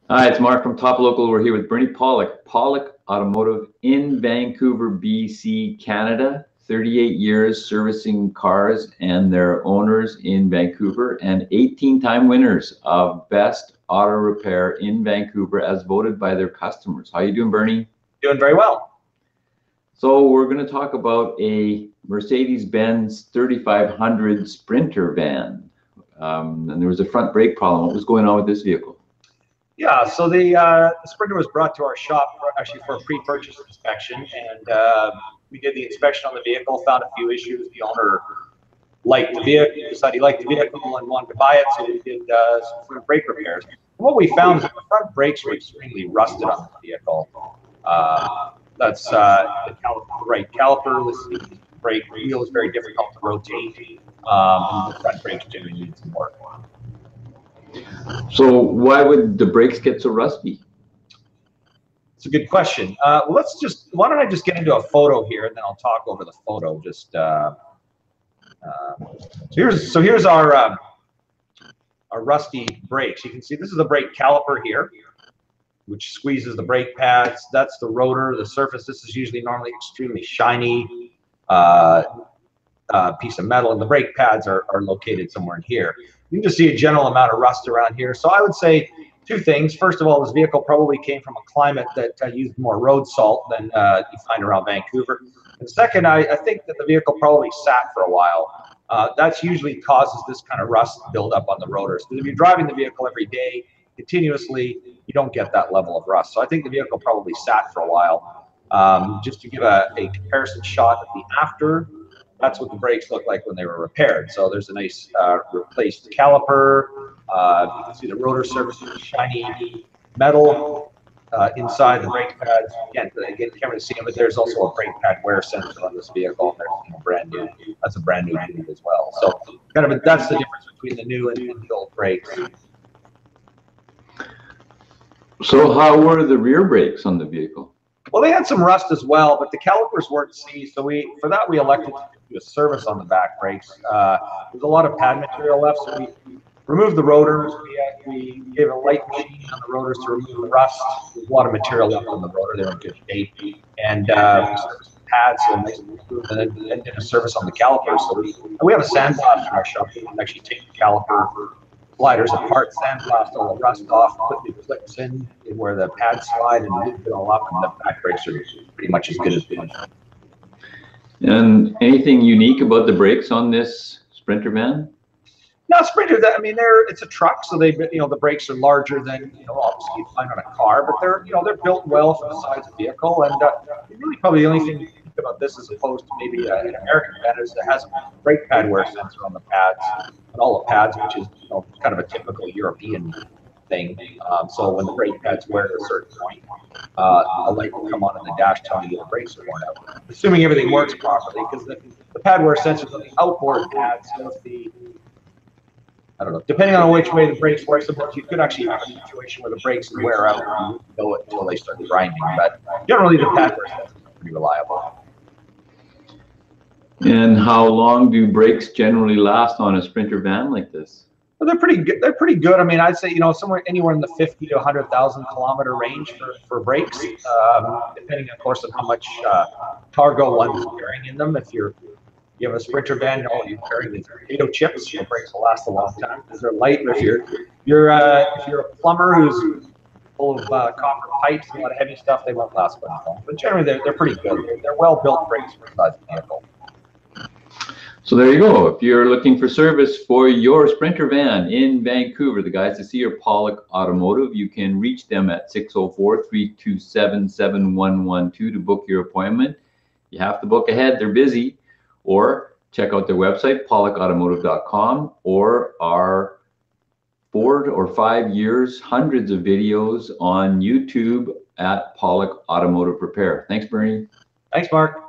Hi, it's Mark from Top Local. We're here with Bernie Pawlik, Pawlik Automotive in Vancouver, BC, Canada. 38 years servicing cars and their owners in Vancouver, and 18-time winners of Best Auto Repair in Vancouver as voted by their customers. How you doing, Bernie? Doing very well. So we're going to talk about a Mercedes-Benz 3500 Sprinter van. And there was a front brake problem. What was going on with this vehicle? Yeah, so the Sprinter was brought to our shop actually for a pre-purchase inspection, and we did the inspection on the vehicle, found a few issues. The owner liked the vehicle, decided he liked the vehicle and wanted to buy it, so we did some front brake repairs. And what we found is that the front brakes were extremely rusted on the vehicle. That's the right caliper. The brake wheel is very difficult to rotate, and the front brakes generally need some work. So why would the brakes get so rusty? It's a good question. Well, why don't I just get into a photo here, and then I'll talk over the photo. So here's our rusty brakes. You can see this is the brake caliper here, which squeezes the brake pads. That's the rotor, the surface. This is usually normally extremely shiny piece of metal, and the brake pads are located somewhere in here. You can just see a general amount of rust around here. So I would say two things. First of all, this vehicle probably came from a climate that used more road salt than you find around Vancouver. And second, I think that the vehicle probably sat for a while. That's usually causes this kind of rust buildup on the rotors. Because if you're driving the vehicle every day continuously, you don't get that level of rust. So I think the vehicle probably sat for a while. Just to give a comparison shot of the after, that's what the brakes look like when they were repaired. So there's a nice replaced caliper. You can see the rotor surface is shiny metal inside the brake pads. Again, can't really see them, but there's also a brake pad wear sensor on this vehicle. There's brand new. That's a brand new unit as well. So that's the difference between the new and the old brakes. So how were the rear brakes on the vehicle? Well, they had some rust as well, but the calipers weren't seized, so we elected to do a service on the back brakes. There's a lot of pad material left, so we removed the rotors. We gave a light machine on the rotors to remove the rust. There's a lot of material left on the rotor; they were in good shape, and we serviced the pads and then did a service on the calipers. So we have a sandblast in our shop. We can actually take the caliper sliders apart, sandblast all the rust off, put new clips in where the pads slide, and loop it all up, and the back brakes are pretty much as good as new. And anything unique about the brakes on this Sprinter van? No, Sprinter. I mean, it's a truck, so the brakes are larger than obviously you'd find on a car, but they're built well for the size of the vehicle, and really probably the only thing you think about this as opposed to maybe an American van is it has a brake pad wear sensor on the pads and all the pads, which is kind of a typical European thing. So when the brake pads wear at a certain point, a light will come on in the dash telling you the brakes are worn out, assuming everything works properly, because the pad wear sensors on the outboard pads. So if I don't know, depending on which way the brakes work, sometimes you could actually have a situation where the brakes wear out and you wouldn't know it until they start grinding. But generally, the pad wear sensors are pretty reliable. And how long do brakes generally last on a Sprinter van like this? Well, they're pretty good. They're pretty good. I mean, I'd say anywhere in the 50 to 100,000 kilometer range for brakes, depending, of course, on how much cargo one is carrying in them. If you have a Sprinter van, you're carrying these potato chips, the brakes will last a long time because they're light. If you're a plumber who's full of copper pipes and a lot of heavy stuff, they won't last very long. But generally, they're pretty good. They're well-built brakes for the size of the vehicle. So there you go. If you're looking for service for your Sprinter van in Vancouver, the guys to see are Pawlik Automotive. You can reach them at 604-327-7112 to book your appointment. You have to book ahead. They're busy. Or check out their website, pawlikautomotive.com, or our 4 or 5 years, hundreds of videos on YouTube at Pawlik Automotive Repair. Thanks, Bernie. Thanks, Mark.